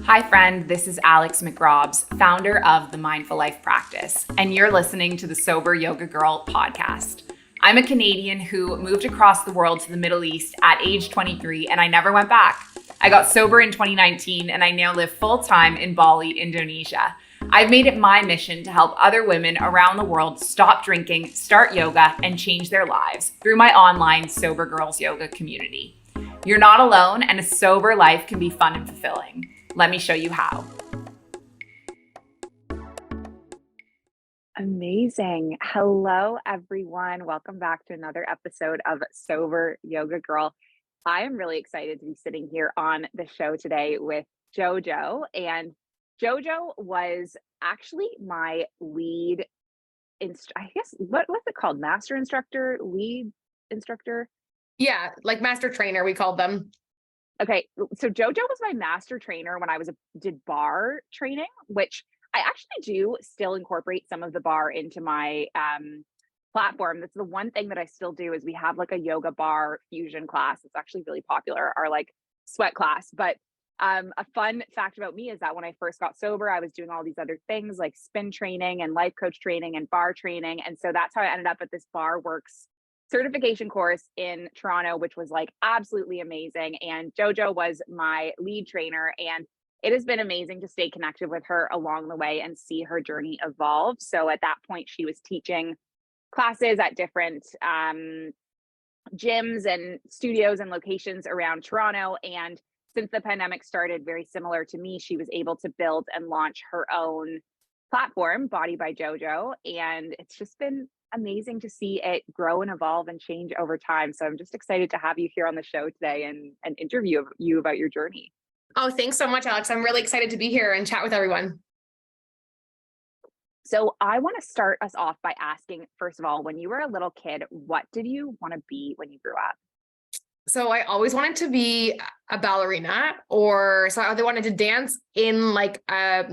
Hi, friend. This is Alex McRobs, founder of the Mindful Life Practice, and you're listening to the Sober Yoga Girl podcast. I'm a Canadian who moved across the world to the Middle East at age 23, and I never went back. I got sober in 2019, and I now live full-time in Bali, Indonesia. I've made it my mission to help other women around the world stop drinking, start yoga, and change their lives through my online Sober Girls Yoga community. You're not alone, and a sober life can be fun and fulfilling. Let me show you how. Amazing. Hello, everyone. Welcome back to another episode of Sober Yoga Girl. I am really excited to be sitting here on the show today with Jojo. And Jojo was actually my lead, I guess, what's it called? Master instructor, lead instructor? Yeah, like master trainer, we called them. Okay, so Jojo was my master trainer when I did bar training, which I actually do still incorporate some of the bar into my platform. That's the one thing that I still do is we have like a yoga bar fusion class. It's actually really popular, our like sweat class. But a fun fact about me is that when I first got sober, I was doing all these other things like spin training and life coach training and bar training. And so that's how I ended up at this Bar Works certification course in Toronto, which was like absolutely amazing. And Jojo was my lead trainer, and it has been amazing to stay connected with her along the way and see her journey evolve. So at that point, she was teaching classes at different gyms and studios and locations around Toronto. And since the pandemic started, very similar to me, she was able to build and launch her own platform, Body by Jojo. And it's just been amazing to see it grow and evolve and change over time. So I'm just excited to have you here on the show today and interview you about your journey. Oh, thanks so much, Alex. I'm really excited to be here and chat with everyone. So I want to start us off by asking, first of all, when you were a little kid, what did you want to be when you grew up? So I always wanted to be a ballerina, so I either wanted to dance in like a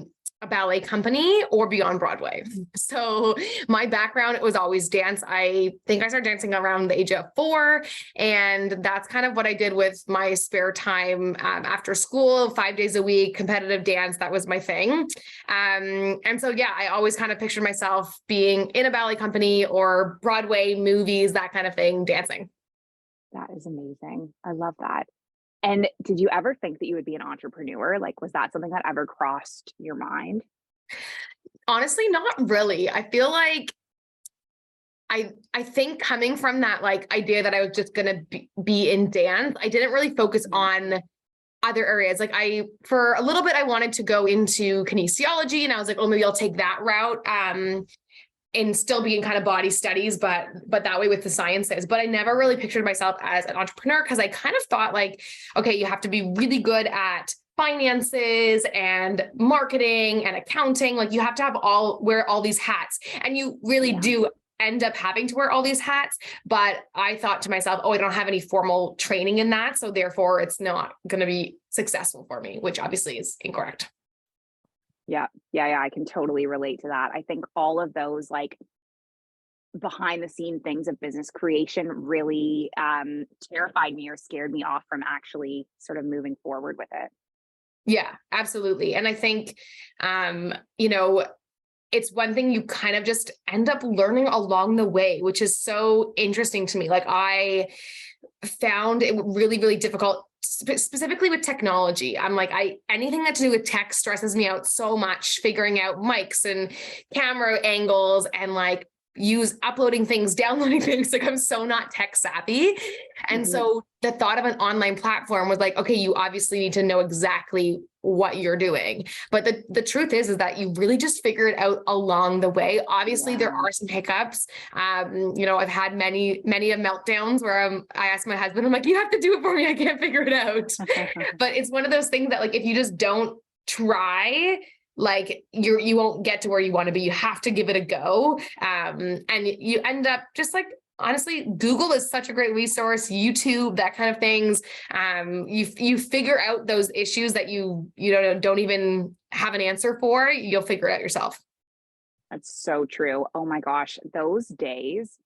ballet company or be on Broadway. So my background was always dance. I think I started dancing around the age of 4. And that's kind of what I did with my spare time after school, 5 days a week, competitive dance. That was my thing. And so, yeah, I always kind of pictured myself being in a ballet company or Broadway movies, that kind of thing, dancing. That is amazing. I love that. And did you ever think that you would be an entrepreneur? Like, was that something that ever crossed your mind? Honestly, not really. I feel like I think coming from that like idea that I was just going to be in dance, I didn't really focus on other areas. Like for a little bit, I wanted to go into kinesiology, and I was like, oh, maybe I'll take that route. And still be in kind of body studies, but that way with the sciences. But I never really pictured myself as an entrepreneur, because I kind of thought like, okay, you have to be really good at finances and marketing and accounting. Like you have to wear all these hats, and you really do end up having to wear all these hats. But I thought to myself, oh, I don't have any formal training in that, so therefore it's not going to be successful for me, which obviously is incorrect. Yeah. I can totally relate to that. I think all of those like behind the scene things of business creation really terrified me or scared me off from actually sort of moving forward with it. Yeah, absolutely. And I think, it's one thing you kind of just end up learning along the way, which is so interesting to me. Like I found it really, really difficult, specifically with technology. I'm like, anything that to do with tech stresses me out so much, figuring out mics and camera angles and like uploading things, downloading things. Like I'm so not tech savvy. And so the thought of an online platform was like, okay, you obviously need to know exactly what you're doing. But the truth is that you really just figure it out along the way. Obviously there are some hiccups. I've had many of meltdowns where I ask my husband, I'm like, you have to do it for me. I can't figure it out. But it's one of those things that like, if you just don't try, like you won't get to where you want to be. You have to give it a go. And you end up just like, honestly, Google is such a great resource, YouTube, that kind of things. You figure out those issues that you don't even have an answer for, you'll figure it out yourself. That's so true. Oh my gosh, those days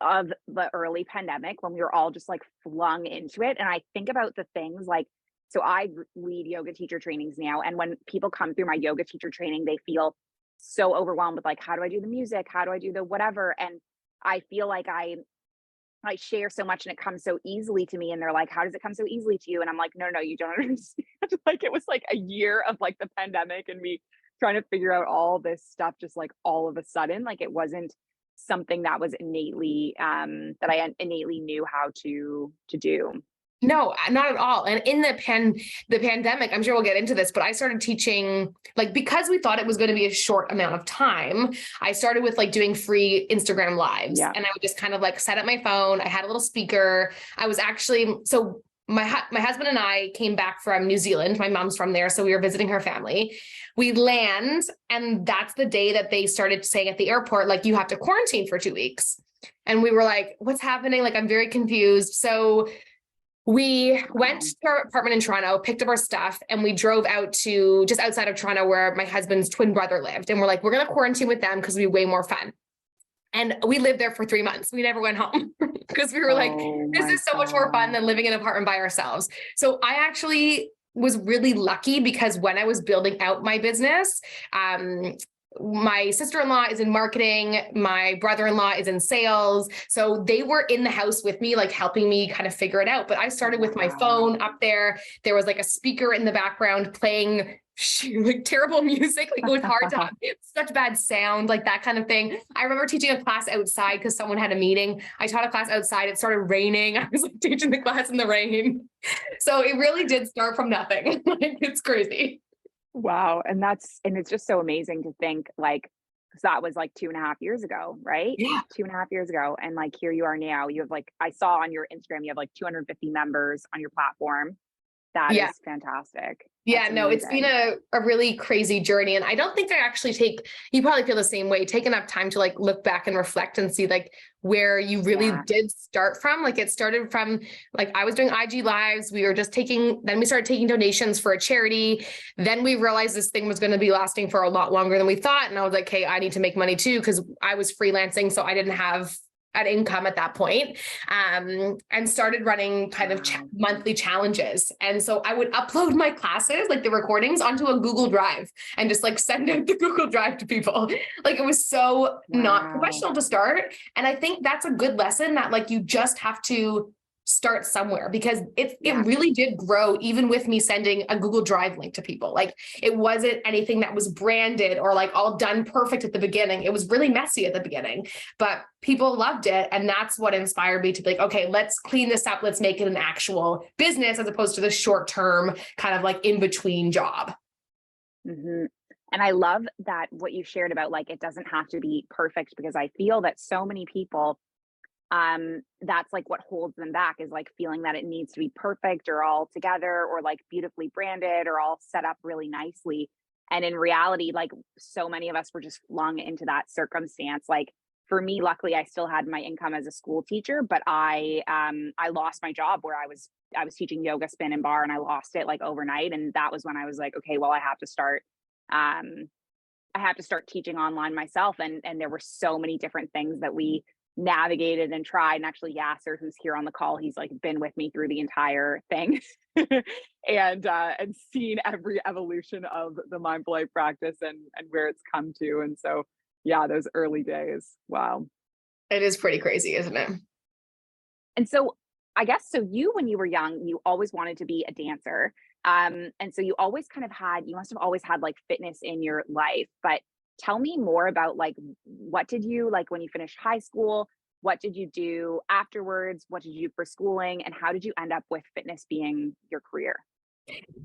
of the early pandemic when we were all just like flung into it. And I think about the things like So I lead yoga teacher trainings now. And when people come through my yoga teacher training, they feel so overwhelmed with like, how do I do the music? How do I do the whatever? And I feel like I share so much and it comes so easily to me. And they're like, how does it come so easily to you? And I'm like, no, you don't understand. Like it was like a year of like the pandemic and me trying to figure out all this stuff just like all of a sudden. Like it wasn't something that was innately that I innately knew how to do. No, not at all. And in the pandemic, I'm sure we'll get into this, but I started teaching, like, because we thought it was going to be a short amount of time, I started with like doing free Instagram lives. Yeah. And I would just kind of like set up my phone. I had a little speaker. I was actually, so my husband and I came back from New Zealand. My mom's from there. So we were visiting her family. We land, and that's the day that they started saying at the airport, like, you have to quarantine for 2 weeks. And we were like, what's happening? Like, I'm very confused. So we went to our apartment in Toronto, picked up our stuff, and we drove out to just outside of Toronto where my husband's twin brother lived. And we're like, we're going to quarantine with them because it'll be way more fun. And we lived there for 3 months. We never went home because we were like, this is so much more fun than living in an apartment by ourselves. So I actually was really lucky because when I was building out my business, my sister-in-law is in marketing. My brother-in-law is in sales. So they were in the house with me, like helping me kind of figure it out. But I started with my phone up there. There was like a speaker in the background playing like terrible music. Like it was hard to have such bad sound, like that kind of thing. I remember teaching a class outside because someone had a meeting. I taught a class outside. It started raining. I was like teaching the class in the rain. So it really did start from nothing. Like it's crazy. Wow. And it's just so amazing to think like, because that was like 2.5 years ago, right? Yeah. 2.5 years ago. And like, here you are now, you have like, I saw on your Instagram, you have like 250 members on your platform. That is fantastic. Yeah, no, it's been a really crazy journey. And I don't think I actually you probably feel the same way, take enough time to like look back and reflect and see like where you really did start from. Like it started from like, I was doing IG lives. We were just then we started taking donations for a charity. Then we realized this thing was going to be lasting for a lot longer than we thought. And I was like, hey, I need to make money too, because I was freelancing. So I didn't have an income at that point, and started running kind of monthly challenges. And so I would upload my classes, like the recordings, onto a Google Drive and just like send out the Google Drive to people. Like it was so not professional to start. And I think that's a good lesson that like you just have to start somewhere, because it really did grow even with me sending a Google Drive link to people. Like it wasn't anything that was branded or like all done perfect at the beginning. It was really messy at the beginning, but people loved it. And that's what inspired me to be like, okay, let's clean this up. Let's make it an actual business as opposed to the short-term kind of like in between job. Mm-hmm. And I love that what you shared about like, it doesn't have to be perfect, because I feel that so many people that's like what holds them back, is like feeling that it needs to be perfect or all together or like beautifully branded or all set up really nicely. And in reality, like so many of us were just flung into that circumstance. Like for me, luckily, I still had my income as a school teacher, but I lost my job where I was teaching yoga, spin and bar, and I lost it like overnight. And that was when I was like, okay, well, I have to start teaching online myself. And there were so many different things that we navigated and tried. And actually Yasser, who's here on the call, he's like been with me through the entire thing and seen every evolution of the mindful life practice and where it's come to. And so, yeah, those early days. Wow. It is pretty crazy, isn't it? And so I guess, so when you were young, you always wanted to be a dancer. And so you must have always had like fitness in your life, but tell me more about like, what did you like when you finished high school? What did you do afterwards? What did you do for schooling? And how did you end up with fitness being your career?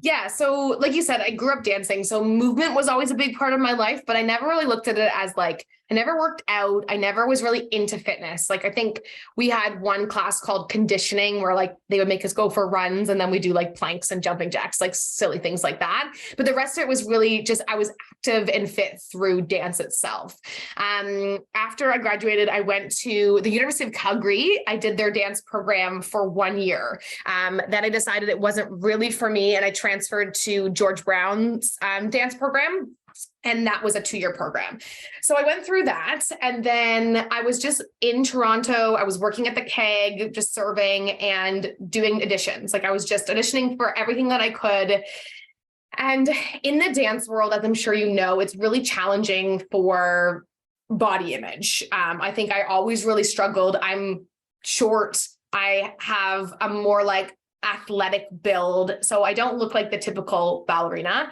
Yeah. So like you said, I grew up dancing. So movement was always a big part of my life, but I never really looked at it as like, I never worked out. I never was really into fitness. Like I think we had one class called conditioning where like they would make us go for runs and then we do like planks and jumping jacks, like silly things like that. But the rest of it was really just, I was active and fit through dance itself. After I graduated, I went to the University of Calgary. I did their dance program for 1 year. Then I decided it wasn't really for me. And I transferred to George Brown's dance program. And that was a 2-year program. So I went through that. And then I was just in Toronto. I was working at the keg, just serving and doing auditions. Like I was just auditioning for everything that I could. And in the dance world, as I'm sure you know, it's really challenging for body image. I think I always really struggled. I'm short. I have a more like athletic build. So I don't look like the typical ballerina.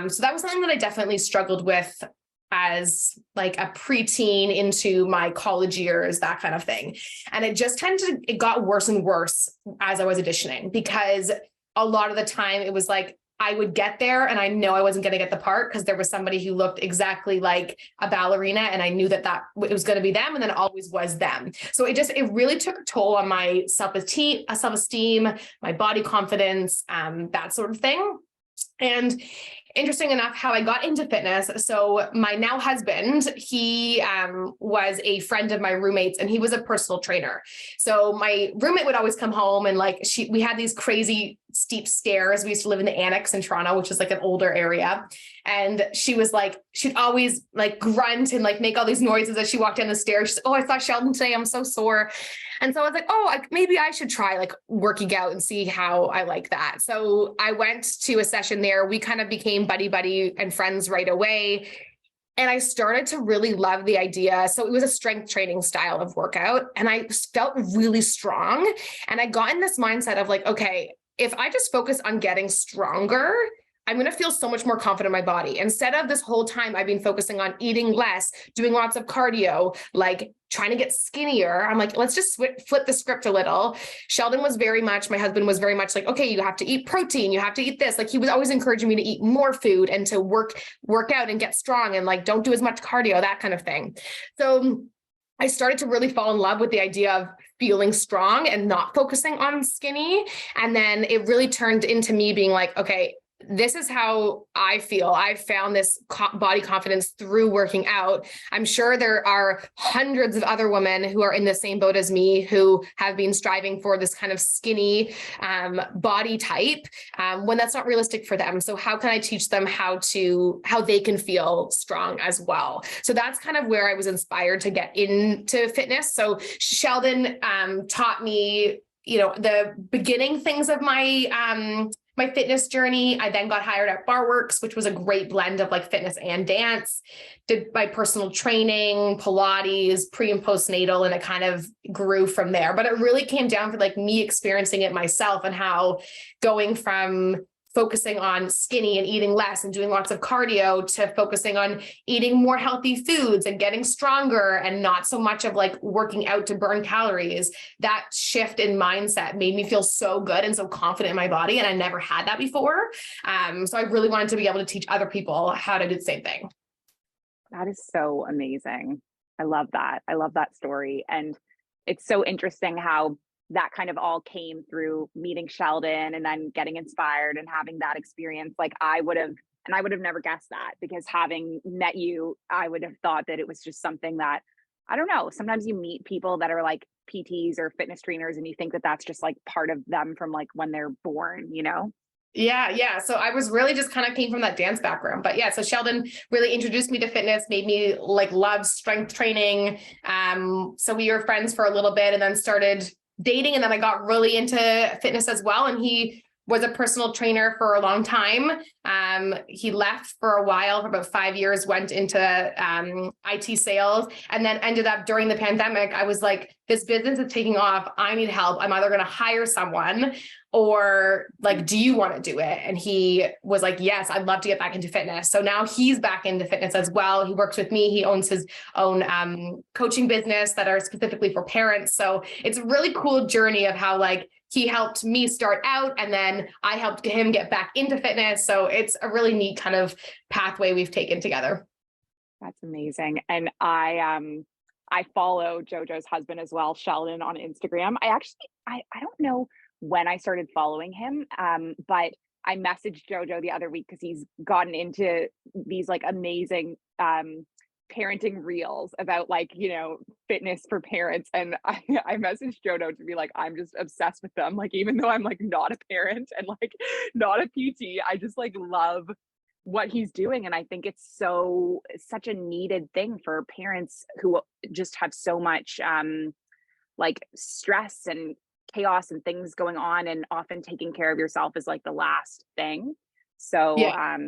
So that was something that I definitely struggled with as like a preteen into my college years, that kind of thing. And it got worse and worse as I was auditioning, because a lot of the time it was like, I would get there and I know I wasn't going to get the part because there was somebody who looked exactly like a ballerina, and I knew that it was going to be them, and then it always was them. So it really took a toll on my self-esteem, my body confidence, that sort of thing. And interesting enough, how I got into fitness. So my now husband, he was a friend of my roommate's, and he was a personal trainer. So my roommate would always come home, and we had these crazy steep stairs. We used to live in the annex in Toronto, which is like an older area. And she'd always like grunt and like make all these noises as she walked down the stairs. She's, "Oh, I saw Sheldon today. I'm so sore." And so I was like, maybe I should try like working out and see how I like that. So I went to a session there. We kind of became buddy and friends right away. And I started to really love the idea. So it was a strength training style of workout, and I felt really strong. And I got in this mindset of like, okay, if I just focus on getting stronger, I'm going to feel so much more confident in my body. Instead of this whole time I've been focusing on eating less, doing lots of cardio, like trying to get skinnier. I'm like, let's just flip the script a little. My husband was very much like, okay, you have to eat protein. You have to eat this. Like he was always encouraging me to eat more food and to work out and get strong, and like, don't do as much cardio, that kind of thing. So I started to really fall in love with the idea of feeling strong and not focusing on skinny. And then it really turned into me being like, okay, this is how I feel. I found this body confidence through working out. I'm sure there are hundreds of other women who are in the same boat as me, who have been striving for this kind of skinny body type when that's not realistic for them. So how can I teach them how they can feel strong as well? So that's kind of where I was inspired to get into fitness. So Sheldon taught me, the beginning things of my fitness journey. I then got hired at Barworks, which was a great blend of like fitness and dance, did my personal training, Pilates, pre and postnatal, and it kind of grew from there. But it really came down to like me experiencing it myself, and how going from focusing on skinny and eating less and doing lots of cardio to focusing on eating more healthy foods and getting stronger and not so much of like working out to burn calories. That shift in mindset made me feel so good and so confident in my body. And I never had that before. So I really wanted to be able to teach other people how to do the same thing. That is so amazing. I love that. I love that story. And it's so interesting how that kind of all came through meeting Sheldon and then getting inspired and having that experience. Like I would have never guessed that, because having met you, I would have thought that it was just something that, I don't know, sometimes you meet people that are like PTs or fitness trainers and you think that that's just like part of them from like when they're born, Yeah. So I was really just kind of came from that dance background, but yeah, so Sheldon really introduced me to fitness, made me like love strength training. So we were friends for a little bit and then started dating. And then I got really into fitness as well. And he was a personal trainer for a long time. He left for a while, for about 5 years, went into IT sales, and then ended up during the pandemic. I was like, this business is taking off. I need help. I'm either going to hire someone or like, do you want to do it? And he was like, yes, I'd love to get back into fitness. So now he's back into fitness as well. He works with me. He owns his own coaching business that are specifically for parents. So it's a really cool journey of how like he helped me start out and then I helped him get back into fitness. So it's a really neat kind of pathway we've taken together. That's amazing. And I follow Jojo's husband as well, Sheldon, on Instagram. I don't know when I started following him, but I messaged Jojo the other week because he's gotten into these like amazing parenting reels about like, fitness for parents. And I messaged Jojo to be like, I'm just obsessed with them. Like, even though I'm like not a parent and like not a PT, I just like love what he's doing. And I think it's such a needed thing for parents who just have so much like stress and chaos and things going on, and often taking care of yourself is like the last thing. So Yeah. yeah,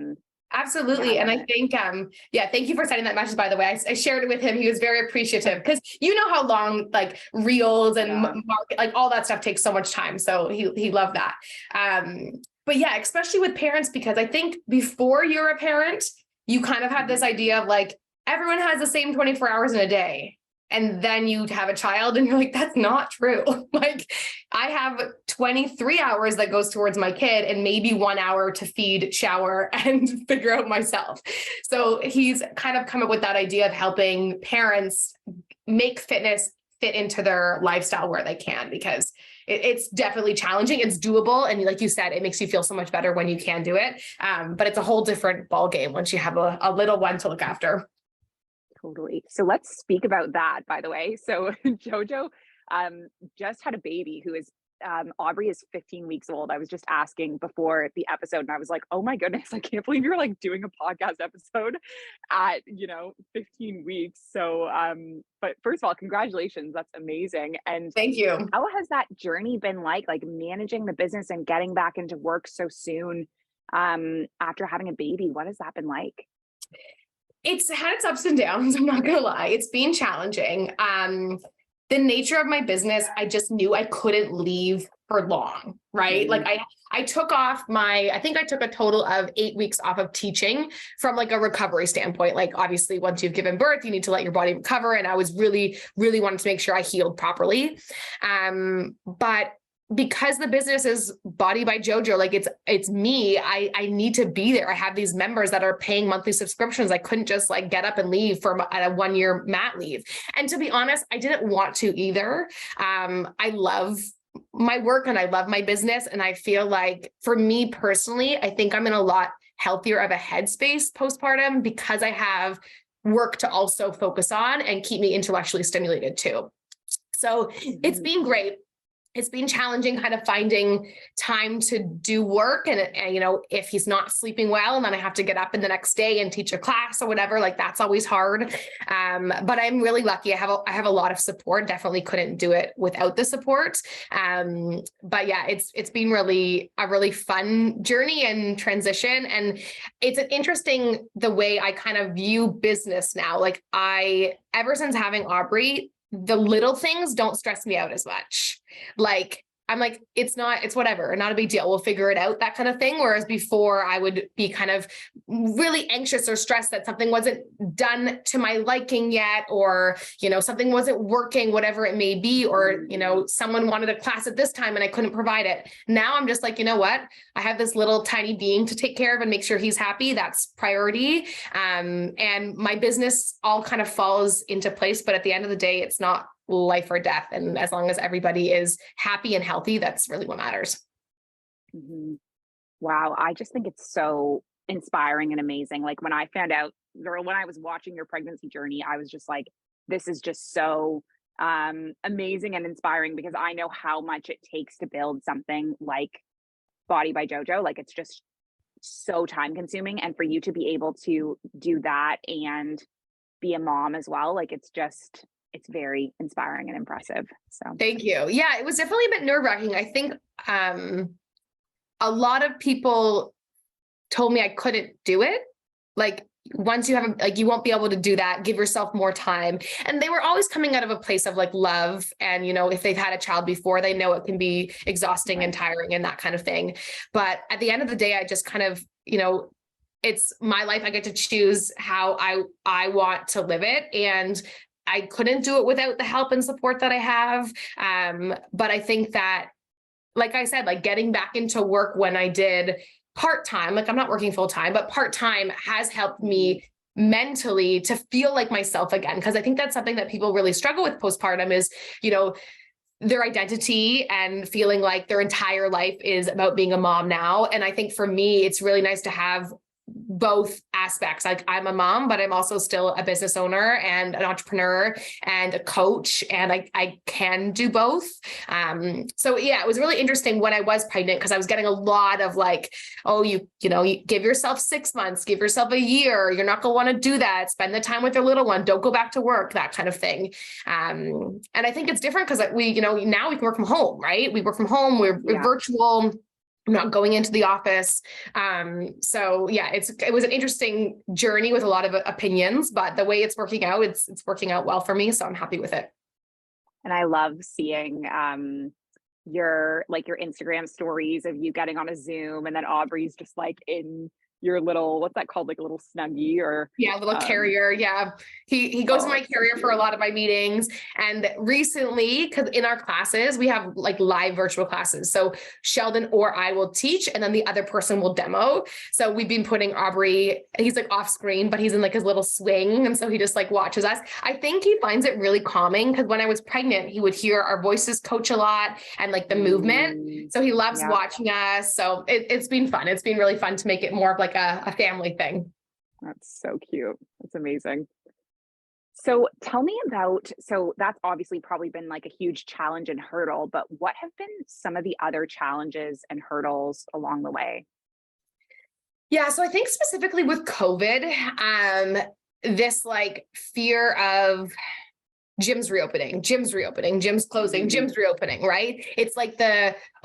I Absolutely. And love I it. think, yeah, thank you for sending that message, by the way. I shared it with him. He was very appreciative because you know how long like reels and Yeah. market, like all that stuff takes so much time. So he loved that. But yeah, especially with parents, because I think before you're a parent, you kind of have this Mhm. idea of like, everyone has the same 24 hours in a day. And then you have a child and you're like, that's not true. Like I have 23 hours that goes towards my kid and maybe 1 hour to feed, shower, and figure out myself. So he's kind of come up with that idea of helping parents make fitness fit into their lifestyle where they can, because it's definitely challenging. It's doable. And like you said, it makes you feel so much better when you can do it. But it's a whole different ball game once you have a little one to look after. Totally. So let's speak about that, by the way. So Jojo just had a baby who is Aubrey is 15 weeks old. I was just asking before the episode and I was like, oh my goodness, I can't believe you're like doing a podcast episode at, 15 weeks. So but first of all, congratulations. That's amazing. And Thank you. how has that journey been like managing the business and getting back into work so soon after having a baby? What has that been like? It's had its ups and downs. I'm not going to lie. It's been challenging. The nature of my business, I just knew I couldn't leave for long, right? Like Mhm. I took off I think I took a total of 8 weeks off of teaching from like a recovery standpoint. Like obviously once you've given birth, you need to let your body recover. And I was really, really wanted to make sure I healed properly. But because the business is Body by Jojo, like it's me, I need to be there. I have these members that are paying monthly subscriptions. I couldn't just like get up and leave for a 1 year mat leave. And to be honest, I didn't want to either. I love my work and I love my business. And I feel like for me personally, I think I'm in a lot healthier of a headspace postpartum because I have work to also focus on and keep me intellectually stimulated too. So it's Mhm. been great. It's been challenging kind of finding time to do work. And, if he's not sleeping well and then I have to get up in the next day and teach a class or whatever, like that's always hard. But I'm really lucky. I have a lot of support. Definitely couldn't do it without the support. But yeah, it's been really a really fun journey and transition. And it's an interesting the way I kind of view business now. Like ever since having Aubrey, the little things don't stress me out as much. Like, I'm like, it's whatever, not a big deal. We'll figure it out, that kind of thing. Whereas before I would be kind of really anxious or stressed that something wasn't done to my liking yet, or, something wasn't working, whatever it may be, or, someone wanted a class at this time and I couldn't provide it. Now I'm just like, you know what? I have this little tiny being to take care of and make sure he's happy. That's priority. And my business all kind of falls into place. But at the end of the day, it's not life or death. And as long as everybody is happy and healthy, that's really what matters. Mhm. Wow, I just think it's so inspiring and amazing. Like when I found out, or when I was watching your pregnancy journey, I was just like, this is just so amazing and inspiring, because I know how much it takes to build something like Body by Jojo. Like it's just so time consuming. And for you to be able to do that and be a mom as well, like it's very inspiring and impressive. So Thank you. Yeah, it was definitely a bit nerve-wracking. I think a lot of people told me I couldn't do it. Like once you have you won't be able to do that, give yourself more time. And they were always coming out of a place of like love. And, if they've had a child before, they know it can be exhausting and tiring and that kind of thing. But at the end of the day, I just kind of, it's my life. I get to choose how I want to live it. And I couldn't do it without the help and support that I have. But I think that, like I said, like getting back into work when I did part-time, like I'm not working full-time, but part-time has helped me mentally to feel like myself again. Cause I think that's something that people really struggle with postpartum is, their identity and feeling like their entire life is about being a mom now. And I think for me, it's really nice to have both aspects. Like I'm a mom, but I'm also still a business owner and an entrepreneur and a coach, and I can do both. So yeah, it was really interesting when I was pregnant, because I was getting a lot of like, oh, you give yourself 6 months, give yourself a year. You're not going to want to do that. Spend the time with your little one. Don't go back to work, that kind of thing. And I think it's different because we, now we can work from home, right? We work from home. We're virtual. I'm not going into the office. So yeah, it was an interesting journey with a lot of opinions, but the way it's working out, it's working out well for me. So I'm happy with it. And I love seeing your Instagram stories of you getting on a Zoom, and then Aubrey's just like in your little, what's that called? Like a little snuggie or little carrier. Yeah. He goes in my carrier for a lot of my meetings. And recently, because in our classes, we have like live virtual classes. So Sheldon or I will teach, and then the other person will demo. So we've been putting Aubrey, he's like off screen, but he's in like his little swing. And so he just like watches us. I think he finds it really calming, because when I was pregnant, he would hear our voices coach a lot and like the movement. So he loves watching us. So it's been fun. It's been really fun to make it more of like a family thing. That's so cute. That's amazing. So tell me about, so that's obviously probably been like a huge challenge and hurdle, but what have been some of the other challenges and hurdles along the way? Yeah. So I think specifically with COVID, this like fear of gyms reopening, gyms closing, gyms reopening, right? It's like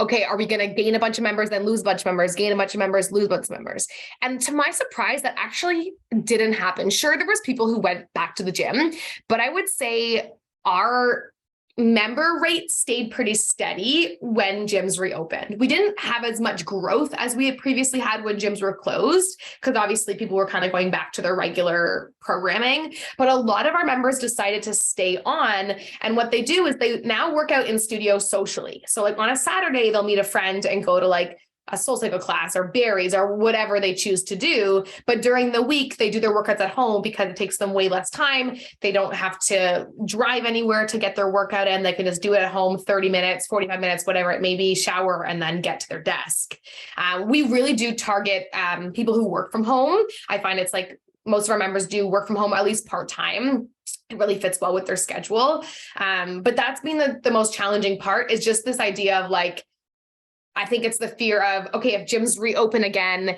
okay, are we going to gain a bunch of members, then lose a bunch of members, gain a bunch of members, lose a bunch of members? And to my surprise, that actually didn't happen. Sure, there was people who went back to the gym, but I would say our member rate stayed pretty steady when gyms reopened. We didn't have as much growth as we had previously had when gyms were closed, because obviously people were kind of going back to their regular programming, but a lot of our members decided to stay on. And what they do is they now work out in studio socially. So like on a Saturday, they'll meet a friend and go to like a SoulCycle class or Barry's or whatever they choose to do. But during the week, they do their workouts at home because it takes them way less time. They don't have to drive anywhere to get their workout in. They can just do it at home, 30 minutes, 45 minutes, whatever it may be, shower, and then get to their desk. We really do target people who work from home. I find it's like most of our members do work from home, at least part-time. It really fits well with their schedule. But that's been the most challenging part, is just this idea of like, I think it's the fear of, okay, if gyms reopen again,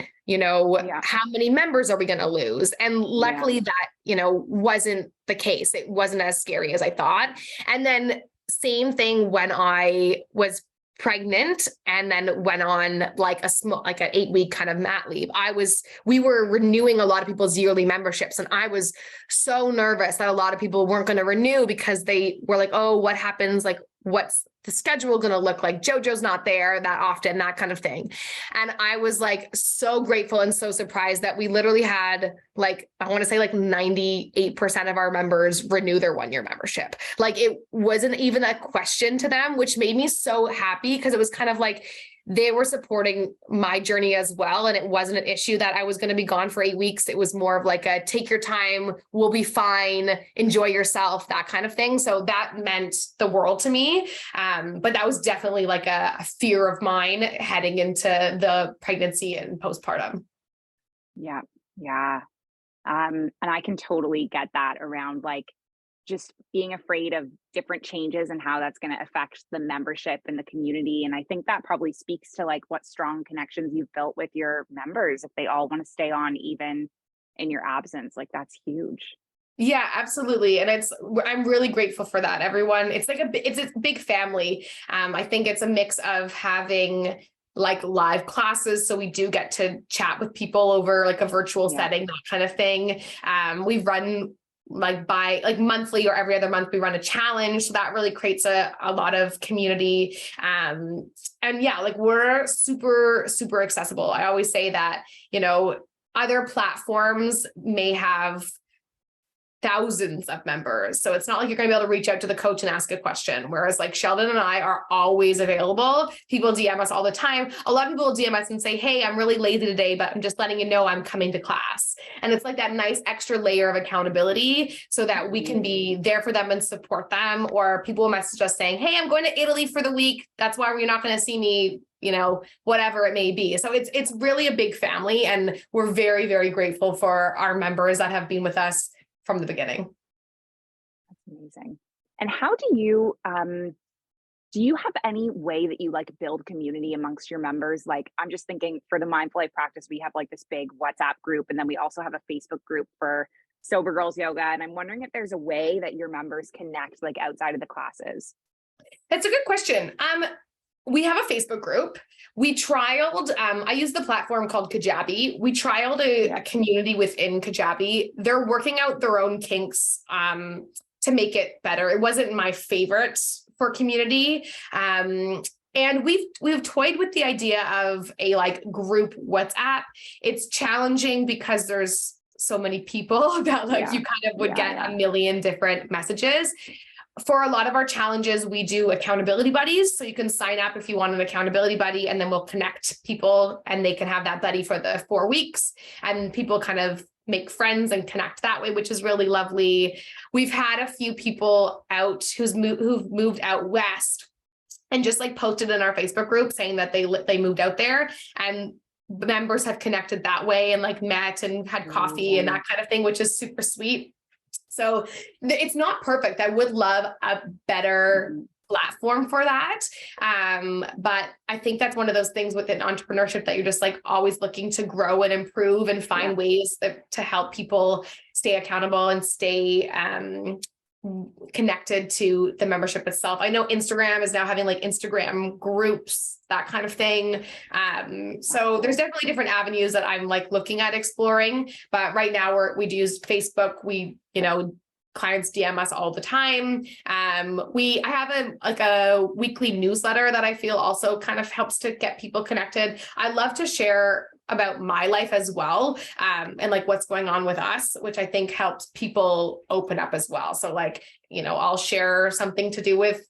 how many members are we going to lose? And luckily that, wasn't the case. It wasn't as scary as I thought. And then same thing when I was pregnant and then went on like an 8-week kind of mat leave. We were renewing a lot of people's yearly memberships. And I was so nervous that a lot of people weren't going to renew, because they were like, oh, what happens? Like, what's the schedule going to look like? JoJo's not there that often, that kind of thing. And I was like, so grateful and so surprised that we literally had like, I want to say like 98% of our members renew their 1-year membership. Like it wasn't even a question to them, which made me so happy, because it was kind of like, they were supporting my journey as well. And it wasn't an issue that I was going to be gone for 8 weeks. It was more of like a take your time, we'll be fine, enjoy yourself, that kind of thing. So that meant the world to me. But that was definitely like a fear of mine heading into the pregnancy and postpartum. Yeah. Yeah. And I can totally get that around like just being afraid of different changes and how that's going to affect the membership and the community. And I think that probably speaks to like what strong connections you've built with your members. If they all want to stay on even in your absence, like that's huge. Yeah, absolutely. And I'm really grateful for that. Everyone, it's like it's a big family. I think it's a mix of having like live classes. So we do get to chat with people over like a virtual setting, that kind of thing. We run like by like monthly or every other month, we run a challenge. So that really creates a lot of community. And yeah, like we're super, super accessible. I always say that, other platforms may have thousands of members. So it's not like you're going to be able to reach out to the coach and ask a question. Whereas like Sheldon and I are always available. People DM us all the time. A lot of people will DM us and say, hey, I'm really lazy today, but I'm just letting you know I'm coming to class. And it's like that nice extra layer of accountability so that we can be there for them and support them. Or people will message us saying, hey, I'm going to Italy for the week. That's why you're not going to see me, you know, whatever it may be. So it's really a big family. And we're very, very grateful for our members that have been with us from the beginning. That's amazing. And how do you have any way that you like build community amongst your members? Like, I'm just thinking for the Mindful Life practice, we have like this big WhatsApp group, and then we also have a Facebook group for Sober Girls Yoga. And I'm wondering if there's a way that your members connect like outside of the classes. That's a good question. We have a Facebook group. We trialed, I use the platform called Kajabi. We trialed a community within Kajabi. They're working out their own kinks to make it better. It wasn't my favorite for community. And we've toyed with the idea of a like group WhatsApp. It's challenging because there's so many people that like you kind of would get a million different messages. For a lot of our challenges, we do accountability buddies. So you can sign up if you want an accountability buddy, and then we'll connect people and they can have that buddy for the 4 weeks, and people kind of make friends and connect that way, which is really lovely. We've had a few people out who've moved out west and just like posted in our Facebook group saying that they moved out there, and members have connected that way and like met and had coffee and that kind of thing, which is super sweet. So it's not perfect. I would love a better platform for that. But I think that's one of those things within entrepreneurship that you're just like always looking to grow and improve and find ways to help people stay accountable and stay connected to the membership itself. I know Instagram is now having like Instagram groups, that kind of thing. So there's definitely different avenues that I'm like looking at exploring, but right now we do use Facebook. Clients DM us all the time. I have a weekly newsletter that I feel also kind of helps to get people connected. I love to share about my life as well, and like what's going on with us, which I think helps people open up as well. So like, I'll share something to do with,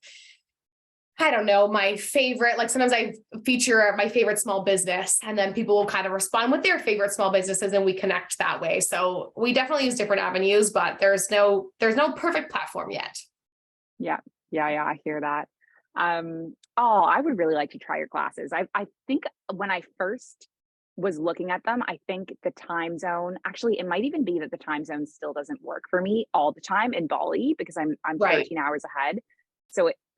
I don't know, my favorite, like sometimes I feature my favorite small business, and then people will kind of respond with their favorite small businesses and we connect that way. So we definitely use different avenues, but there's no perfect platform yet. Yeah. I hear that. I would really like to try your classes. I think when I first was looking at them, I think the time zone, actually, it might even be that the time zone still doesn't work for me all the time in Bali because I'm 13 hours ahead.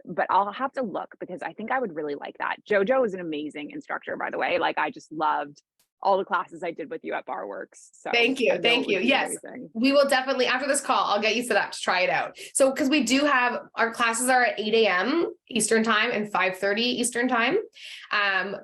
But I'll have to look because I think I would really like that. Jojo is an amazing instructor, by the way. Like I just loved all the classes I did with you at BarWorks. So thank you. Yes, amazing. We will definitely, after this call, I'll get you set up to try it out. So, because we do have, our classes are at 8 a.m. Eastern time and 5:30 Eastern time.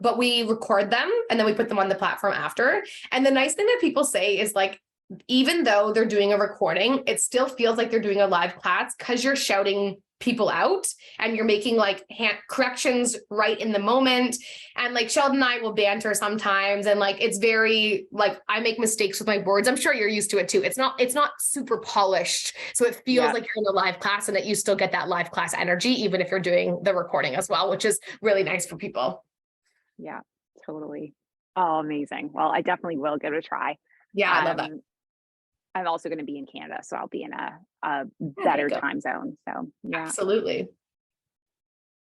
But we record them and then we put them on the platform after. And the nice thing that people say is like, even though they're doing a recording, it still feels like they're doing a live class because you're shouting people out and you're making like hand corrections right in the moment. And like Sheldon and I will banter sometimes. And like, it's very like, I make mistakes with my boards. I'm sure you're used to it too. It's not super polished. So it feels like you're in a live class and that you still get that live class energy, even if you're doing the recording as well, which is really nice for people. Yeah, totally. Oh, amazing. Well, I definitely will give it a try. Yeah, I love that. I'm also going to be in Canada, so I'll be in a better time zone. So yeah, absolutely.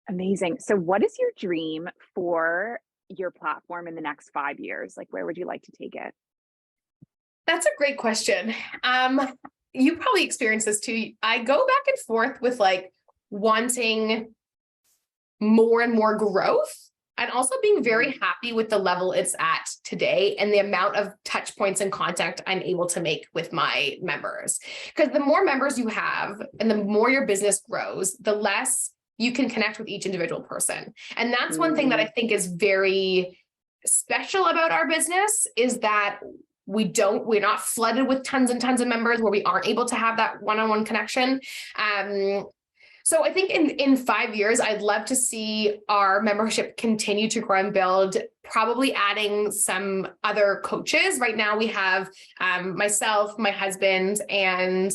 Amazing. So what is your dream for your platform in the next 5 years? Like, where would you like to take it? That's a great question. You probably experience this too. I go back and forth with like wanting more and more growth, and also being very happy with the level it's at today and the amount of touch points and contact I'm able to make with my members. Because the more members you have and the more your business grows, the less you can connect with each individual person. And that's one thing that I think is very special about our business is that we're not flooded with tons and tons of members where we aren't able to have that one-on-one connection. So I think in 5 years, I'd love to see our membership continue to grow and build, probably adding some other coaches. Right now we have myself, my husband, and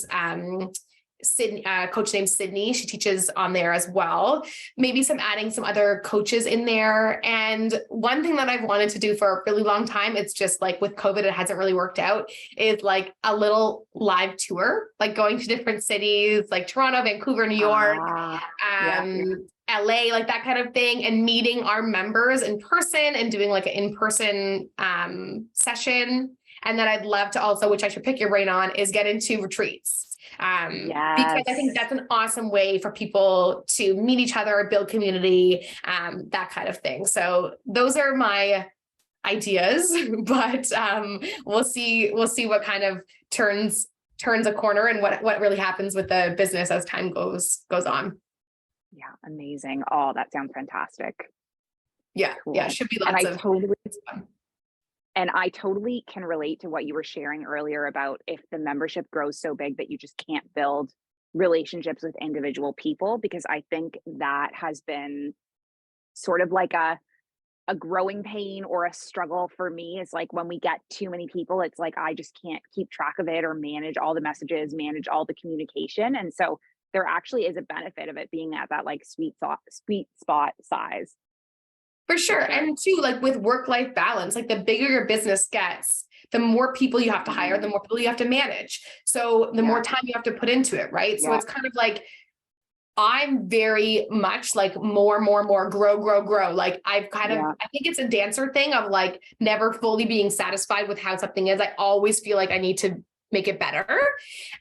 Sydney, coach named Sydney. She teaches on there as well. Maybe adding some other coaches in there. And one thing that I've wanted to do for a really long time, it's just like with COVID, it hasn't really worked out, is like a little live tour, like going to different cities like Toronto, Vancouver, New York, LA, like that kind of thing, and meeting our members in person and doing like an in-person session. And then I'd love to also, which I should pick your brain on, is get into retreats. Because I think that's an awesome way for people to meet each other, build community, that kind of thing. So those are my ideas, but we'll see what kind of turns a corner and what really happens with the business as time goes on. Yeah, amazing. Oh, that sounds fantastic. Yeah, cool. Yeah, should be lots of fun. And I totally can relate to what you were sharing earlier about if the membership grows so big that you just can't build relationships with individual people, because I think that has been sort of like a growing pain or a struggle for me. Is like when we get too many people, it's like I just can't keep track of it or manage all the messages, manage all the communication. And so there actually is a benefit of it being at that like sweet spot size. For sure. And too, like with work-life balance, like the bigger your business gets, the more people you have to hire, the more people you have to manage. So the more time you have to put into it, right? So it's kind of like, I'm very much like more, grow. Like I've kind of, I think it's a dancer thing of like never fully being satisfied with how something is. I always feel like I need to make it better.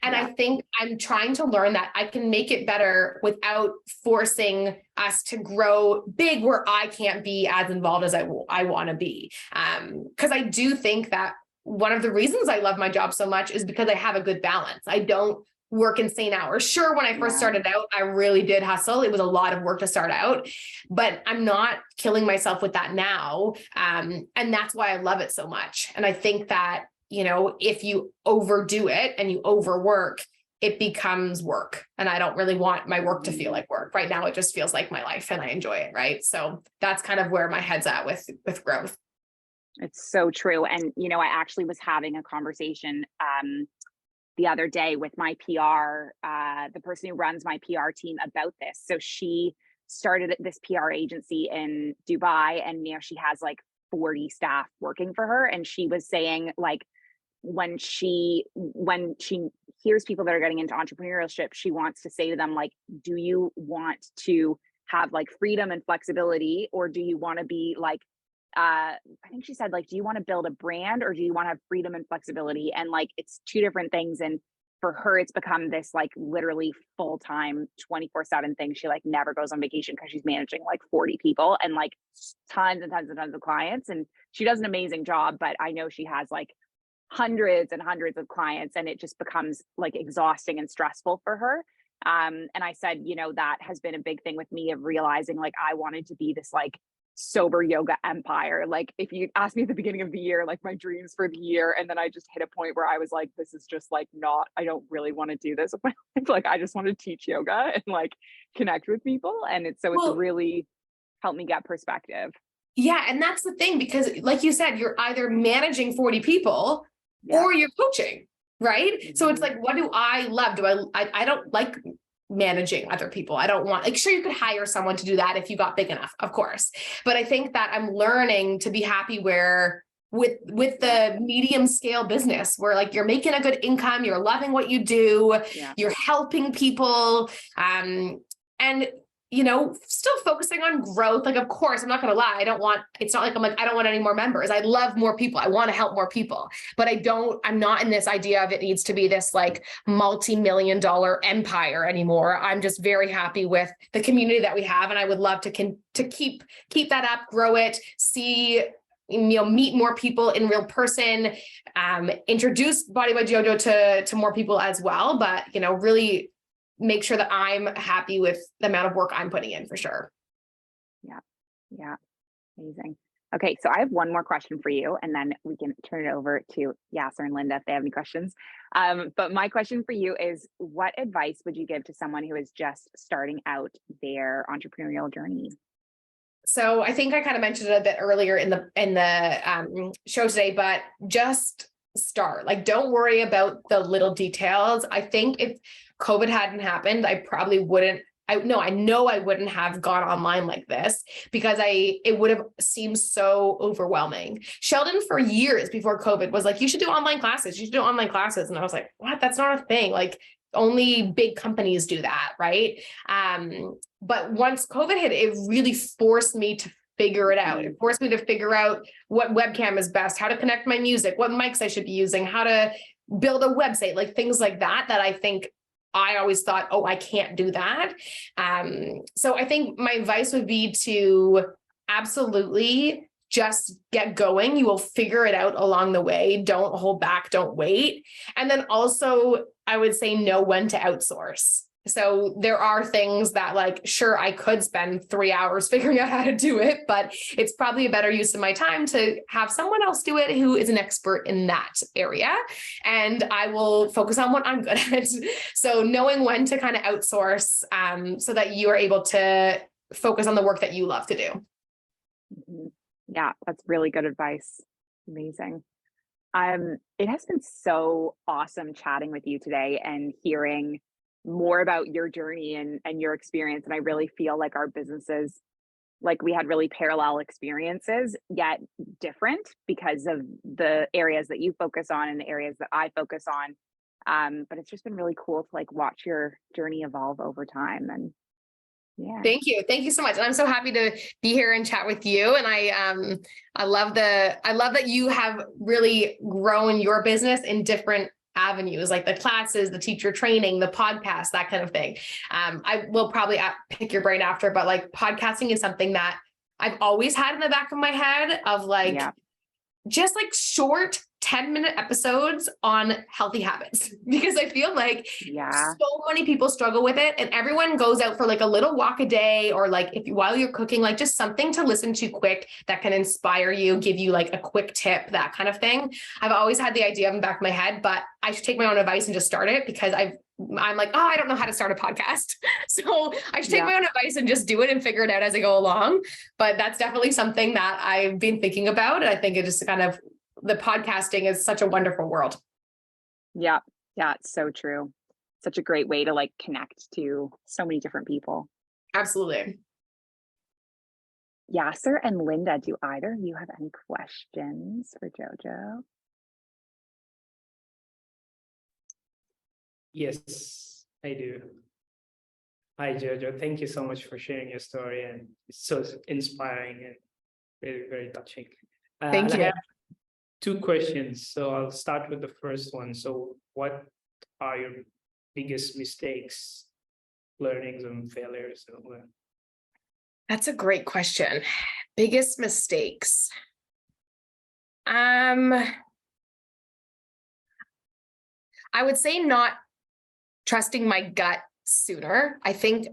And I think I'm trying to learn that I can make it better without forcing us to grow big where I can't be as involved as I want to be. Because I do think that one of the reasons I love my job so much is because I have a good balance. I don't work insane hours. Sure, when I first started out, I really did hustle. It was a lot of work to start out, but I'm not killing myself with that now. And that's why I love it so much. And I think that, you know, if you overdo it and you overwork, it becomes work. And I don't really want my work to feel like work. Right now, it just feels like my life and I enjoy it. Right. So that's kind of where my head's at with growth. It's so true. And, you know, I actually was having a conversation the other day with my PR, the person who runs my PR team about this. So she started this PR agency in Dubai, and now she has like 40 staff working for her. And she was saying like, when she hears people that are getting into entrepreneurship, she wants to say to them, like, do you want to have like freedom and flexibility, or do you want to be like, I think she said, like, do you want to build a brand, or do you want to have freedom and flexibility? And like, it's two different things. And for her, it's become this like literally full-time 24/7 thing. She like never goes on vacation because she's managing like 40 people and like tons and tons and tons of clients. And she does an amazing job, but I know she has like hundreds and hundreds of clients, and it just becomes like exhausting and stressful for her. And I said, you know, that has been a big thing with me of realizing like I wanted to be this like sober yoga empire. Like if you asked me at the beginning of the year, like my dreams for the year, and then I just hit a point where I was like, this is just like not, I don't really want to do this with my life. Like I just want to teach yoga and like connect with people. And it's really helped me get perspective. Yeah. And that's the thing, because like you said, you're either managing 40 people or you're coaching, right? Mm-hmm. So it's like, what do I love? I don't like managing other people. I don't want, like, sure, you could hire someone to do that if you got big enough, of course. But I think that I'm learning to be happy where with the medium scale business where like you're making a good income, you're loving what you do, you're helping people, and you know, still focusing on growth. Like, of course, I'm not going to lie. It's not like I'm like, I don't want any more members. I love more people. I want to help more people, but I'm not in this idea of it needs to be this like multi-million-dollar empire anymore. I'm just very happy with the community that we have. And I would love to keep that up, grow it, see, you know, meet more people in real person, introduce Body by Jojo to more people as well. But, you know, really make sure that I'm happy with the amount of work I'm putting in for sure. Yeah. Amazing. Okay. So I have one more question for you, and then we can turn it over to Yasser and Linda if they have any questions. But my question for you is, what advice would you give to someone who is just starting out their entrepreneurial journey? So I think I kind of mentioned it a bit earlier in the show today, but just start. Like, don't worry about the little details. I think COVID hadn't happened, I probably wouldn't, I know I wouldn't have gone online like this, because it would have seemed so overwhelming. Sheldon for years before COVID was like, you should do online classes. You should do online classes. And I was like, what? That's not a thing. Like, only big companies do that. Right. But once COVID hit, it really forced me to figure it out. It forced me to figure out what webcam is best, how to connect my music, what mics I should be using, how to build a website, like things like that, that I think I always thought, oh, I can't do that. So I think my advice would be to absolutely just get going. You will figure it out along the way. Don't hold back, don't wait. And then also I would say know when to outsource. So there are things that, like, sure, I could spend 3 hours figuring out how to do it, but it's probably a better use of my time to have someone else do it who is an expert in that area. And I will focus on what I'm good at. So knowing when to kind of outsource, so that you are able to focus on the work that you love to do. Yeah, that's really good advice. Amazing. It has been so awesome chatting with you today and hearing more about your journey and your experience. And I really feel like our businesses, like, we had really parallel experiences, yet different because of the areas that you focus on and the areas that I focus on. But it's just been really cool to like watch your journey evolve over time. And yeah. Thank you. Thank you so much. And I'm so happy to be here and chat with you. And I love that you have really grown your business in different avenues, like the classes, the teacher training, the podcast, that kind of thing. I will probably pick your brain after, but like podcasting is something that I've always had in the back of my head of like, just like short 10-minute episodes on healthy habits, because I feel like so many people struggle with it, and everyone goes out for like a little walk a day, or like while you're cooking, like just something to listen to quick that can inspire you, give you like a quick tip, that kind of thing. I've always had the idea in the back of my head, but I should take my own advice and just start it, because I'm like, oh, I don't know how to start a podcast. So I should take my own advice and just do it and figure it out as I go along. But that's definitely something that I've been thinking about. And I think it just kind of, the podcasting is such a wonderful world. Yeah. Yeah. It's so true. Such a great way to like connect to so many different people. Absolutely. Yasser and Linda, do either of you have any questions for Jojo? Yes, I do. Hi, Jojo. Thank you so much for sharing your story, and it's so inspiring and very, very touching. Thank you. I have 2 questions. So I'll start with the first one. So what are your biggest mistakes, learnings, and failures? That's a great question. Biggest mistakes. I would say not trusting my gut sooner. I think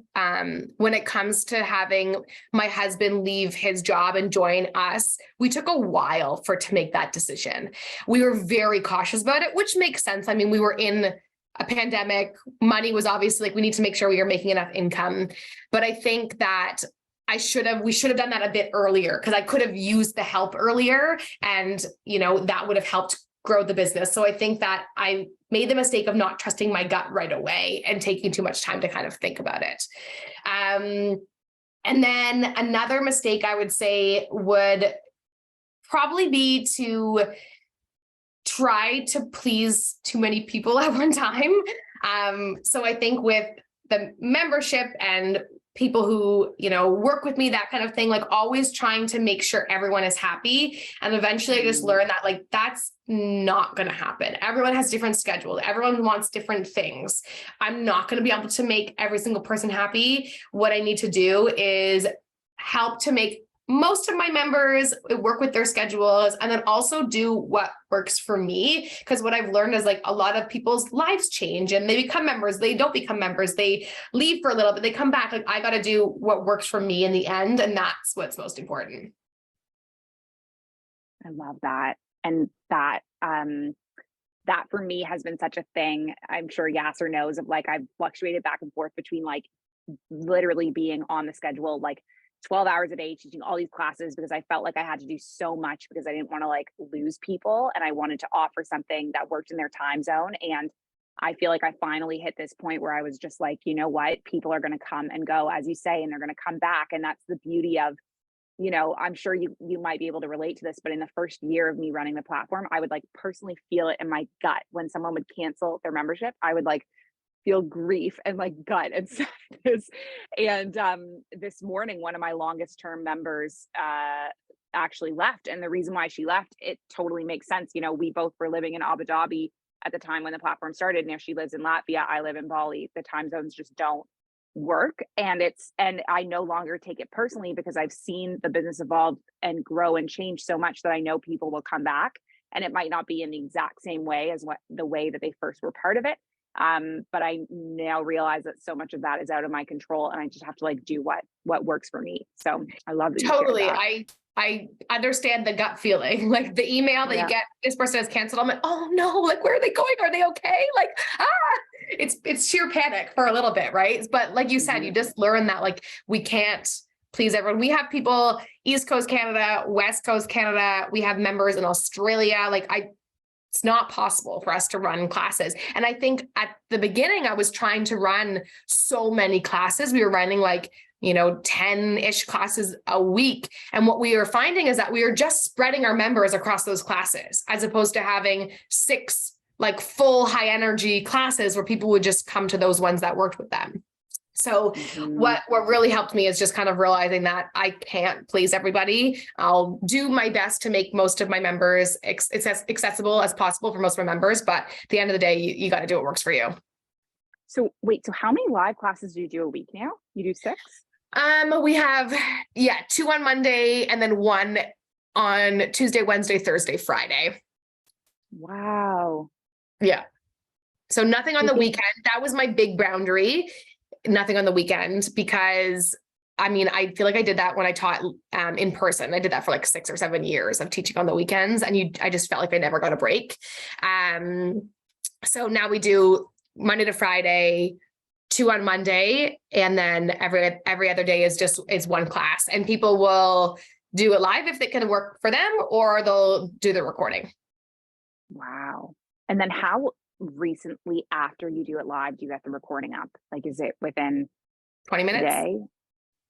when it comes to having my husband leave his job and join us, we took a while to make that decision. We were very cautious about it, which makes sense. I mean, we were in a pandemic. Money was obviously like, we need to make sure we are making enough income. But I think that we should have done that a bit earlier, because I could have used the help earlier, and that would have helped grow the business. So I think that I made the mistake of not trusting my gut right away and taking too much time to kind of think about it. And then another mistake I would say would probably be to try to please too many people at one time. So I think with the membership and people who, work with me, that kind of thing, like always trying to make sure everyone is happy. And eventually I just learned that like, that's not going to happen. Everyone has different schedules. Everyone wants different things. I'm not going to be able to make every single person happy. What I need to do is help to make most of my members work with their schedules, and then also do what works for me. Because what I've learned is like a lot of people's lives change and they become members, they don't become members, they leave for a little bit, they come back. Like I got to do what works for me in the end. And that's what's most important. I love that. And that for me has been such a thing. I'm sure Yasser knows of, like, I've fluctuated back and forth between like literally being on the schedule, like 12 hours a day teaching all these classes, because I felt like I had to do so much because I didn't want to like lose people, and I wanted to offer something that worked in their time zone. And I feel like I finally hit this point where I was just like, you know what, people are going to come and go, as you say, and they're going to come back. And that's the beauty of, I'm sure you might be able to relate to this, but in the first year of me running the platform, I would like personally feel it in my gut when someone would cancel their membership. I would like feel grief and like gut and sadness. And this morning, one of my longest term members actually left. And the reason why she left, it totally makes sense. We both were living in Abu Dhabi at the time when the platform started. Now she lives in Latvia, I live in Bali. The time zones just don't work. And I no longer take it personally because I've seen the business evolve and grow and change so much that I know people will come back. And it might not be in the exact same way as the way that they first were part of it. But I now realize that so much of that is out of my control, and I just have to like do what works for me. So I love that. Totally. I understand the gut feeling, like the email that you get, this person has canceled. I'm like, oh no, like, where are they going? Are they okay? Like, it's sheer panic for a little bit. Right. But like you said, you just learn that like, we can't please everyone. We have people, East Coast Canada, West Coast Canada. We have members in Australia. It's not possible for us to run classes. And I think at the beginning, I was trying to run so many classes. We were running 10-ish classes a week. And what we were finding is that we were just spreading our members across those classes, as opposed to having 6 full high energy classes where people would just come to those ones that worked with them. So what really helped me is just kind of realizing that I can't please everybody. I'll do my best to make most of my members accessible as possible for most of my members. But at the end of the day, you got to do what works for you. So wait, so how many live classes do you do a week now? You do 6? We have, 2 on Monday and then 1 on Tuesday, Wednesday, Thursday, Friday. Wow. Yeah. So nothing on the weekend. That was my big boundary. Nothing on the weekend, because I feel like I did that when I taught in person. I did that for 6 or 7 years of teaching on the weekends, and I just felt like I never got a break. So now we do Monday to Friday, 2 on Monday, and then every other day is 1 class, and people will do it live if it can work for them, or they'll do the recording. Wow. And then how recently after you do it live do you get the recording up? Is it within 20 minutes? A day?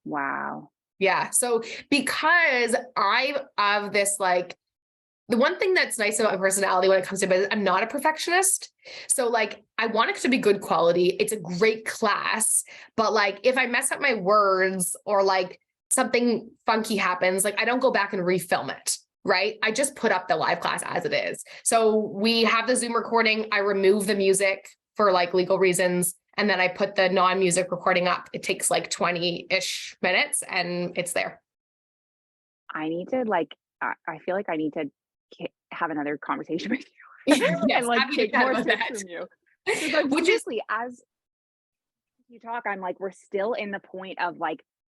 Wow. Yeah. So because I have this, the one thing that's nice about my personality when it comes to business, I'm not a perfectionist. So I want it to be good quality. It's a great class, but if I mess up my words or something funky happens, I don't go back and refilm it. Right? I just put up the live class as it is. So we have the Zoom recording. I remove the music for legal reasons. And then I put the non-music recording up. It takes 20-ish minutes and it's there. I need to I feel like I need to have another conversation with you. Yes, and take more tips from you. Which is, as you talk, I'm we're still in the point of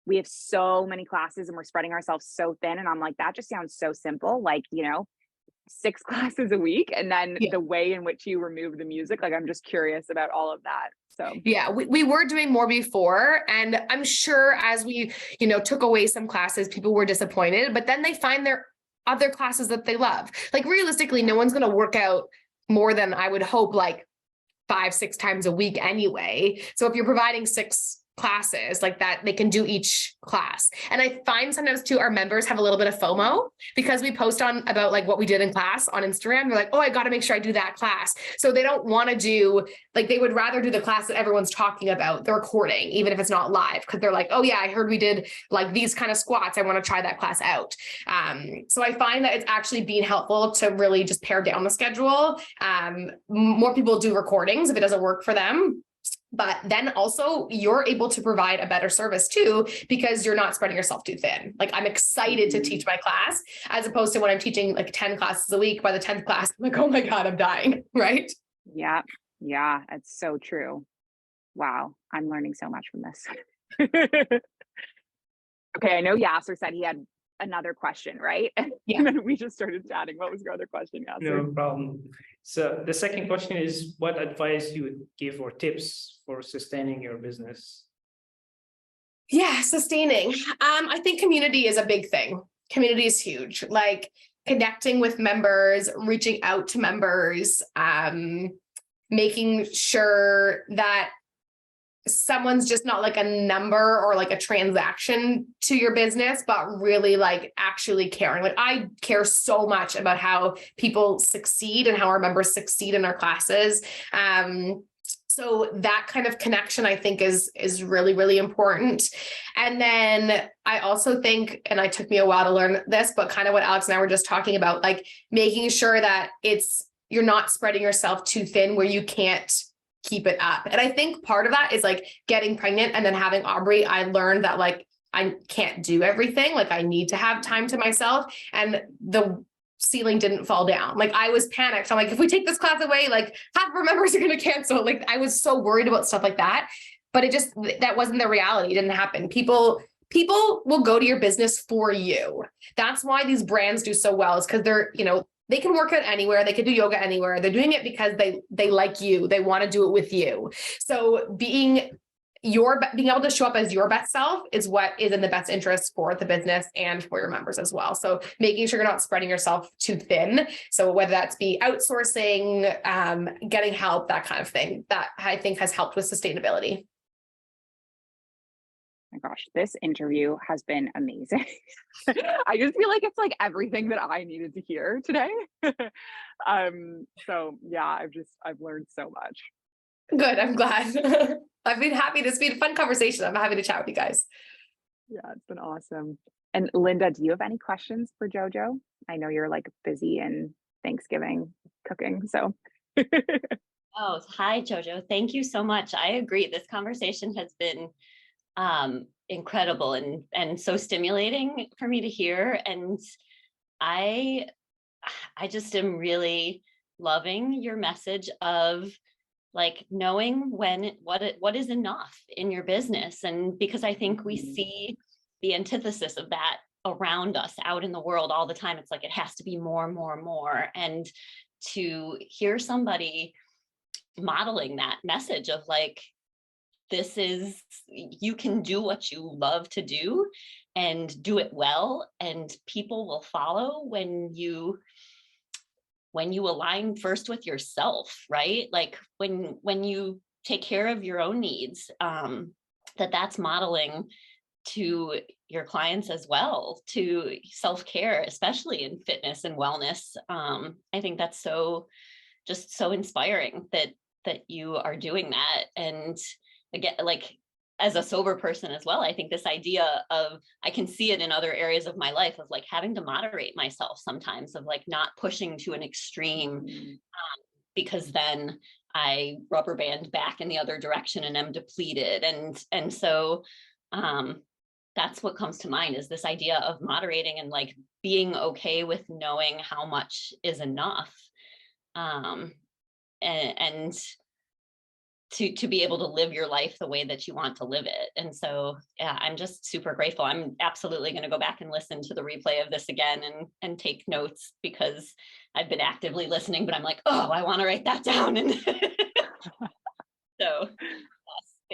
we have so many classes and we're spreading ourselves so thin. And I'm that just sounds so simple. 6 classes a week. And then the way in which you remove the music, I'm just curious about all of that. So yeah, we were doing more before. And I'm sure as we, took away some classes, people were disappointed, but then they find their other classes that they love. Realistically, no one's going to work out more than I would hope, 5-6 times a week anyway. So if you're providing 6 classes that, they can do each class. And I find sometimes too, our members have a little bit of FOMO because we post about what we did in class on Instagram. They're oh, I got to make sure I do that class. So they don't want to do, they would rather do the class that everyone's talking about, the recording, even if it's not live. Cause they're oh yeah, I heard we did these kind of squats. I want to try that class out. So I find that it's actually been helpful to really just pare down the schedule. More people do recordings if it doesn't work for them. But then also you're able to provide a better service too, because you're not spreading yourself too thin. I'm excited to teach my class as opposed to when I'm teaching 10 classes a week. By the 10th class, I'm oh my God, I'm dying. Right. Yeah. Yeah. It's so true. Wow. I'm learning so much from this. Okay. I know Yasser said he had another question, right? Yeah. And then we just started chatting. What was your other question, Yasser? No problem. So the second question is, what advice you would give or tips for sustaining your business? Yeah, sustaining. I think community is a big thing. Community is huge. Connecting with members, reaching out to members. making sure that someone's just not like a number or like a transaction to your business, but really like actually caring. Like I care so much about how people succeed and how our members succeed in our classes. So that kind of connection, I think is really, really important. And then I also think, and it took me a while to learn this, but kind of what Alex and I were just talking about, like making sure that you're not spreading yourself too thin where you can't keep it up. And I think part of that is like getting pregnant and then having Aubrey. I learned that like, I can't do everything. Like I need to have time to myself, and the ceiling didn't fall down. Like I was panicked. I'm like, if we take this class away, like half of our members are going to cancel. Like I was so worried about stuff like that, but that wasn't the reality. It didn't happen. People will go to your business for you. That's why these brands do so well, is because they're, they can work out anywhere. They can do yoga anywhere. They're doing it because they like you. They want to do it with you. So being able to show up as your best self is what is in the best interest for the business and for your members as well. So making sure you're not spreading yourself too thin. So whether that's be outsourcing, getting help, that kind of thing, that I think has helped with sustainability. My gosh, this interview has been amazing. I just feel like it's like everything that I needed to hear today. So yeah, I've learned so much. Good. I'm glad. I've been happy. This has been a fun conversation. I'm happy to chat with you guys. Yeah, it's been awesome. And Linda, do you have any questions for Jojo? I know you're like busy in Thanksgiving cooking, so. Oh, hi, Jojo. Thank you so much. I agree. This conversation has been incredible and so stimulating for me to hear. And I just am really loving your message of like knowing what is enough in your business. And because I think we see the antithesis of that around us out in the world all the time. It's like, it has to be more, more, more. And to hear somebody modeling that message of like, you can do what you love to do and do it well, and people will follow when you align first with yourself, right? Like when you take care of your own needs, that's modeling to your clients as well, to self-care, especially in fitness and wellness. I think that's just so inspiring that you are doing that. And again, like as a sober person as well, I think this idea of, I can see it in other areas of my life of like having to moderate myself sometimes, of like not pushing to an extreme, because then I rubber band back in the other direction and am depleted. And so that's what comes to mind, is this idea of moderating and like being okay with knowing how much is enough. And to be able to live your life the way that you want to live it. And so, yeah, I'm just super grateful. I'm absolutely going to go back and listen to the replay of this again and take notes, because I've been actively listening, but I'm like, oh, I want to write that down. And so yes,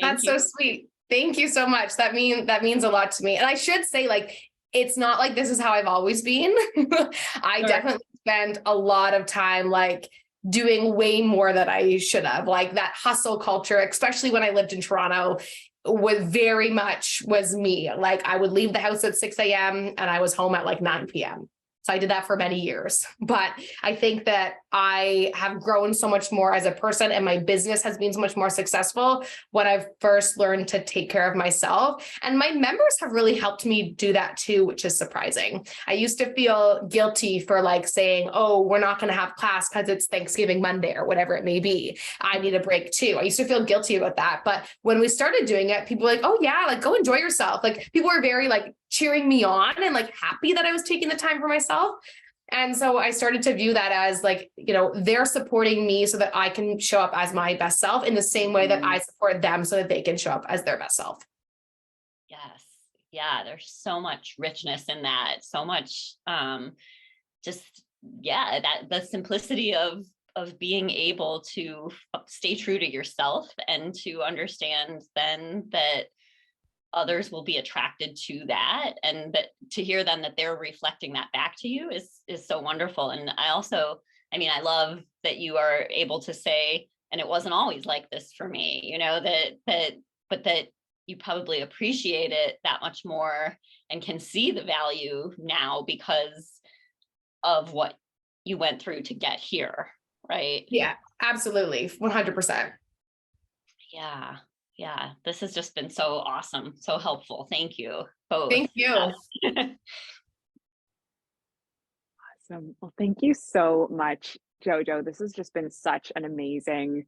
that's so sweet. Thank you so much. That means a lot to me. And I should say, like, it's not like this is how I've always been. I definitely spend a lot of time like doing way more than I should have. Like that hustle culture, especially when I lived in Toronto, was me. Like I would leave the house at 6 a.m. and I was home at like 9 p.m. So I did that for many years, but I think that I have grown so much more as a person, and my business has been so much more successful when I've first learned to take care of myself. And my members have really helped me do that too, which is surprising. I used to feel guilty for like saying, oh, we're not going to have class because it's Thanksgiving Monday or whatever it may be. I need a break too. I used to feel guilty about that. But when we started doing it, people were like, oh yeah, like go enjoy yourself. Like people were very like cheering me on and like happy that I was taking the time for myself. And so I started to view that as like, they're supporting me so that I can show up as my best self in the same way that I support them so that they can show up as their best self. Yes. Yeah. There's so much richness in that. So much, that the simplicity of being able to stay true to yourself and to understand then that others will be attracted to that, and that to hear them that they're reflecting that back to you is so wonderful. And I love that you are able to say and it wasn't always like this for me, you know, but that you probably appreciate it that much more and can see the value now because of what you went through to get here, right? Yeah, absolutely. 100%. Yeah. Yeah. This has just been so awesome, so helpful. Thank you both. Thank you. Awesome. Well, thank you so much, Jojo. This has just been such an amazing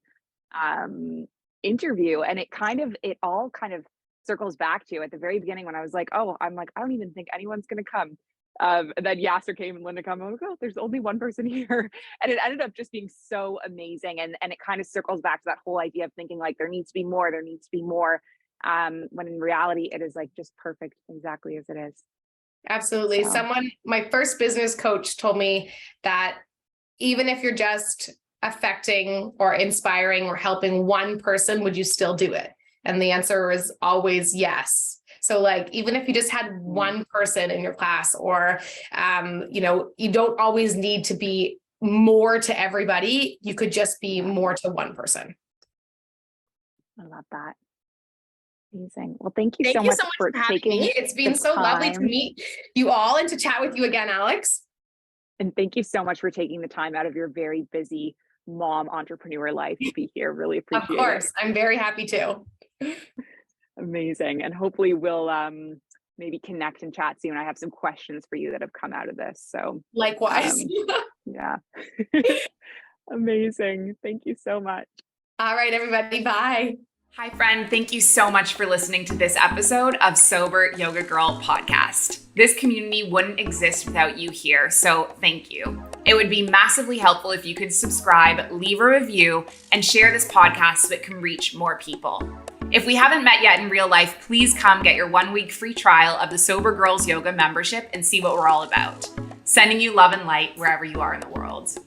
interview. And it all kind of circles back to at the very beginning when I was like, oh, I'm like, I don't even think anyone's going to come. And then Yasser came and Linda come. I'm like, oh, there's only one person here. And it ended up just being so amazing. And it kind of circles back to that whole idea of thinking like there needs to be more, when in reality, it is like just perfect exactly as it is. Absolutely. So. My first business coach told me that even if you're just affecting or inspiring or helping one person, would you still do it? And the answer is always yes. So like, even if you just had one person in your class or, you don't always need to be more to everybody. You could just be more to one person. I love that. Amazing. Well, thank you so so much for having me. It's been so lovely to meet you all and to chat with you again, Alex. And thank you so much for taking the time out of your very busy mom entrepreneur life to be here. Really appreciate it. Of course. I'm very happy to. Amazing. And hopefully we'll maybe connect and chat soon. I have some questions for you that have come out of this. So likewise. Yeah. Amazing. Thank you so much. All right, everybody. Bye. Hi, friend. Thank you so much for listening to this episode of Sober Yoga Girl Podcast. This community wouldn't exist without you here, so thank you. It would be massively helpful if you could subscribe, leave a review, and share this podcast so it can reach more people. If we haven't met yet in real life, please come get your 1-week free trial of the Sober Girls Yoga membership and see what we're all about. Sending you love and light wherever you are in the world.